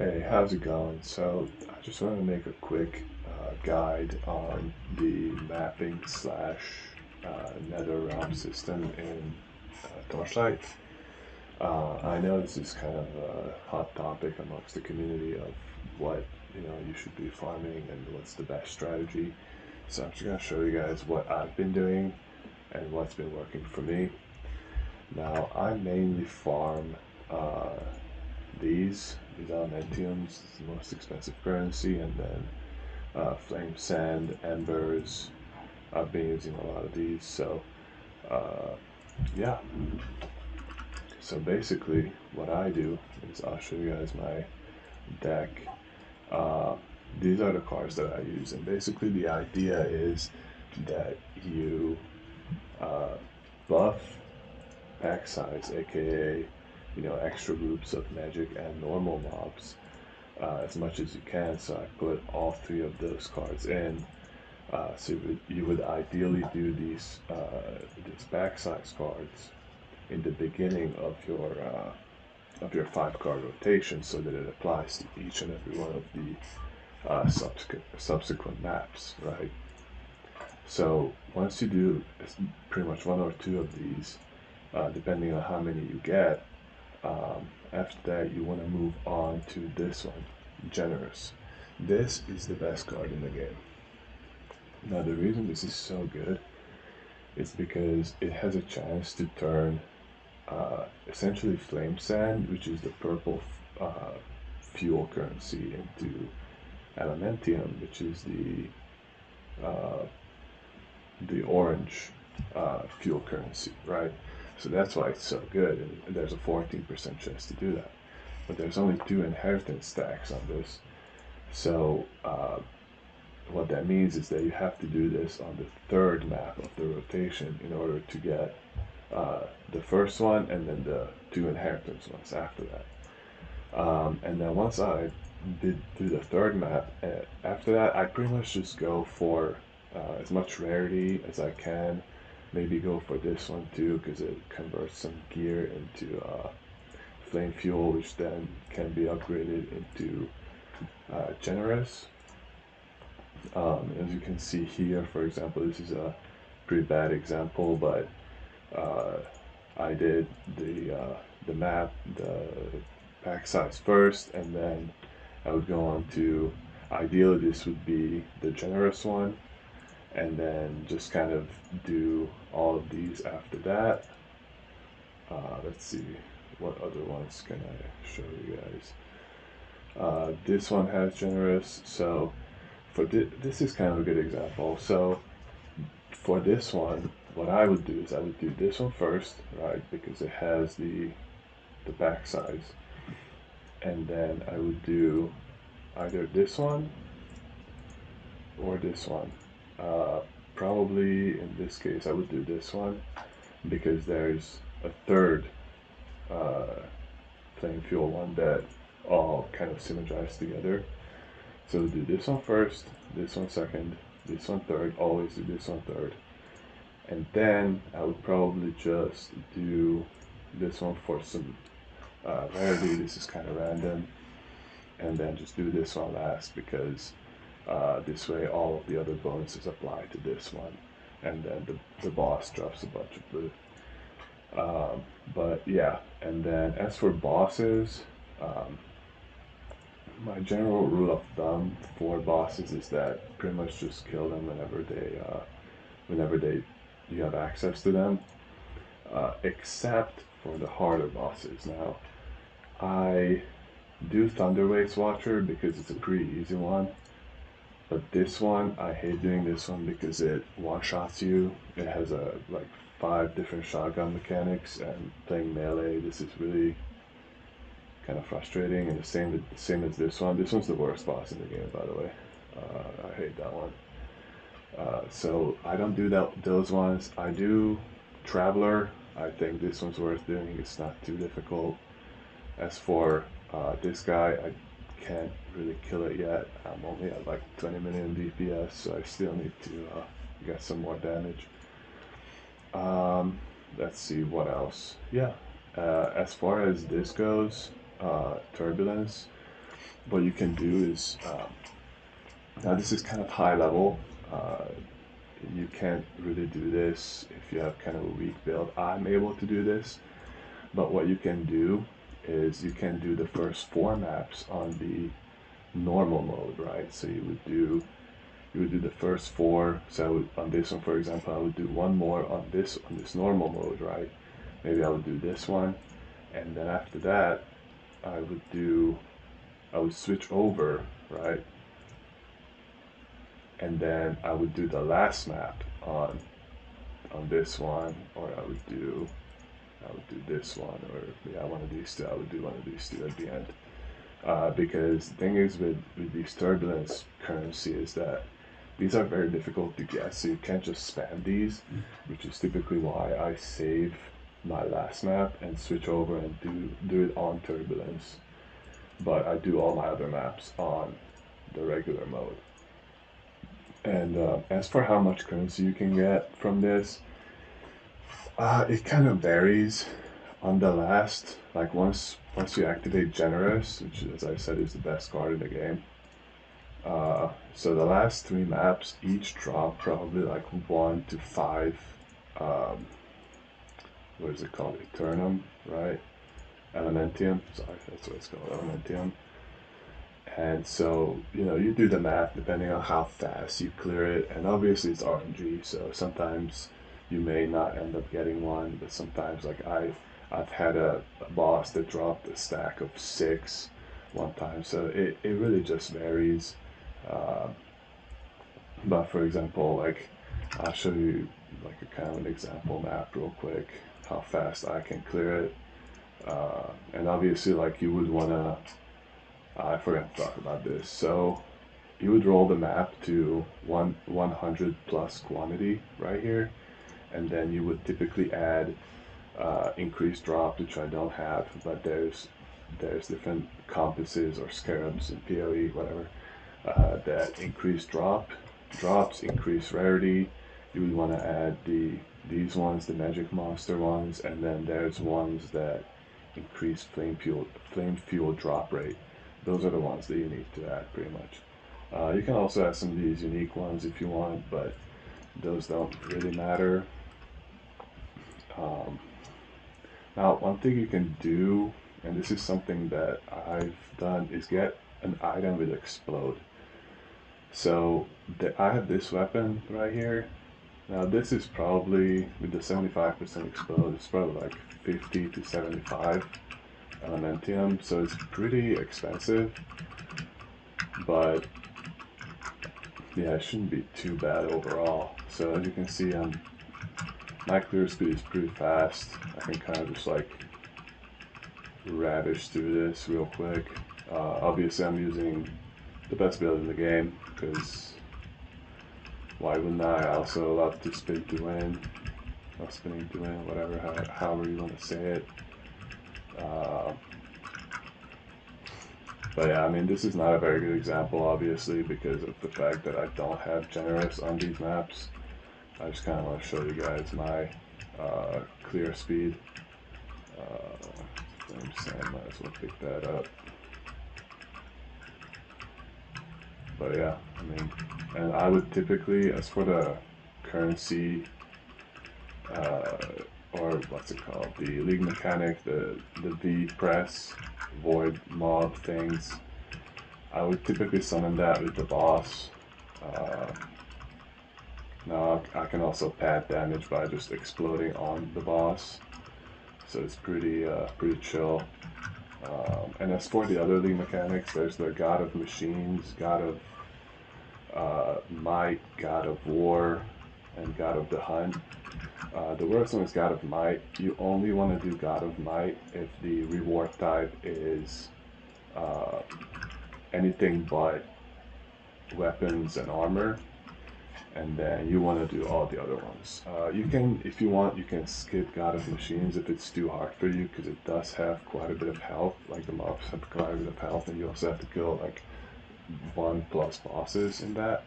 Hey, how's it going? So, I just want to make a quick guide on the mapping slash Netherrealm system in Torchlight. I know this is kind of a hot topic amongst the community of what you should be farming and what's the best strategy. So I'm just gonna show you guys what I've been doing and what's been working for me. Now I mainly farm these Elementiums, the most expensive currency, and then flame sand, embers. I've been using a lot of these, so uh, yeah. So basically, what I do is I'll show you guys my deck. Uh, these are the cards that I use, and basically the idea is that you buff pack size, aka extra groups of magic and normal mobs as much as you can. So I put all three of those cards in. So you would ideally do these pack size cards in the beginning of your 5 card rotation, so that it applies to each and every one of the subsequent maps, right? So once you do pretty much one or two of these, depending on how many you get, after that you want to move on to this one, Generous. This is the best card in the game. Now the reason this is so good is because it has a chance to turn essentially flame sand, which is the purple fuel currency, into Elementium, which is uh, the orange fuel currency, right? So that's why it's so good, and there's a 14% chance to do that. But there's only 2 inheritance stacks on this, so what that means is that you have to do this on the 3rd map of the rotation in order to get the first one and then the 2 inheritance ones after that. And then once I did do the 3rd map, after that I pretty much just go for as much rarity as I can. Maybe go for this one too, because it converts some gear into flame fuel, which then can be upgraded into generous. As you can see here, for example, this is a pretty bad example, but uh, I did the map, the pack size first, and then I would go on to, ideally this would be the generous one, and then just kind of do all of these after that. Let's see, what other ones can I show you guys? This one has generous, so for this is kind of a good example. So for this one, what I would do is I would do this one first, right? Because it has the back size, and then I would do either this one or this one. Probably in this case, I would do this one because there's a 3rd flame fuel one that all kind of synergize together. So we'll do this one first, this one second, this one third, always do this one third. And then I would probably just do this one for some rarity. This is kind of random. And then just do this one last, because this way all of the other bonuses apply to this one. And then the boss drops a bunch of blue. But yeah, and then as for bosses, my general rule of thumb for bosses is that pretty much just kill them whenever they you have access to them, except for the harder bosses. Now, I do Thunderwake's Watcher because it's a pretty easy one, but this one, I hate doing this one because it one-shots you. It has like 5 different shotgun mechanics, and playing melee, this is really kind of frustrating. And the same as this one. This one's the worst boss in the game, by the way. I hate that one. So I don't do those ones. I do Traveler. I think this one's worth doing. It's not too difficult. As for this guy, I can't really kill it yet. I'm only at like 20 million DPS, so I still need to get some more damage. Let's see what else. Yeah, as far as this goes, Turbulence. what you can do is, now this is kind of high level. You can't really do this if you have kind of a weak build. I'm able to do this, but what you can do is you can do the first 4 maps on the normal mode, right? So you would do the first 4. So I would, on this one, for example, I would do one more on this normal mode, right? Maybe I would do this one, and then after that, I would switch over, right? And then I would do the last map on this one, or I would do this one, or yeah, one of these two. I would do one of these two at the end. Because the thing is with these turbulence currency is that these are very difficult to get, so you can't just spam these, which is typically why I save my last map and switch over and do it on turbulence. But I do all my other maps on the regular mode. And as for how much currency you can get from this, it kind of varies. On the last, like once you activate Generous, which as I said is the best card in the game. So the last 3 maps each drop probably like 1 to 5. Um, what is it called? Eternum, right? Elementium. Sorry, that's what it's called. Elementium. And so, you know, you do the math depending on how fast you clear it, and obviously it's RNG, so sometimes you may not end up getting one, but sometimes like I've had a boss that dropped a stack of 6 one time, so it really just varies. Uh, but for example, like I'll show you like a kind of an example map real quick, how fast I can clear it. And obviously like you would wanna, I forgot to talk about this. So you would roll the map to 100 plus quantity right here, and then you would typically add increased drop, which I don't have, but there's different compasses or scarabs in PoE, whatever, that increase drops, increase rarity. You would want to add these ones, the magic monster ones, and then there's ones that increase flame fuel drop rate. Those are the ones that you need to add pretty much. You can also add some of these unique ones if you want, but those don't really matter. Um, Now, one thing you can do, and this is something that I've done, is get an item with explode. So I have this weapon right here. Now this is probably, with the 75% explode, it's probably like 50 to 75 Elementium, so it's pretty expensive, but yeah, it shouldn't be too bad overall. So as you can see, my clear speed is pretty fast. I can kind of just like radish through this real quick. Obviously I'm using the best build in the game, because why wouldn't I? Also love to spin to win, or spinning to win, whatever, however you want to say it. Uh, but yeah, I mean, this is not a very good example, obviously, because of the fact that I don't have Generous on these maps. I just kind of want to show you guys my clear speed. Flame Sand, might as well pick that up. But yeah, I mean, and I would typically, as for the currency, uh, or what's it called, the League mechanic, the V press, void mob things, I would typically summon that with the boss. Uh, Now I can also pad damage by just exploding on the boss, so it's pretty chill. And as for the other League mechanics, there's the God of Machines, God of Might, God of War, and God of the Hunt. The worst one is God of Might. You only want to do God of Might if the reward type is uh, anything but weapons and armor, and then you want to do all the other ones. You can, if you want, you can skip God of Machines if it's too hard for you, because it does have quite a bit of health. Like the mobs have quite a bit of health, and you also have to kill like 1+ bosses in that.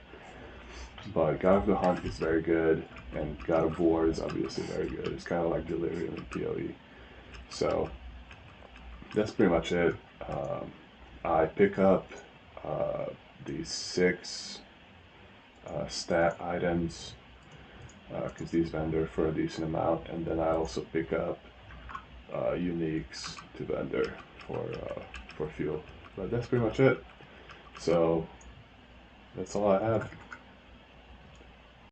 But God of the Hunt is very good, and God of War is obviously very good. It's kind of like Delirium in PoE. So that's pretty much it. I pick up these 6 stat items because these vendor for a decent amount, and then I also pick up uniques to vendor for fuel. But that's pretty much it. So that's all I have.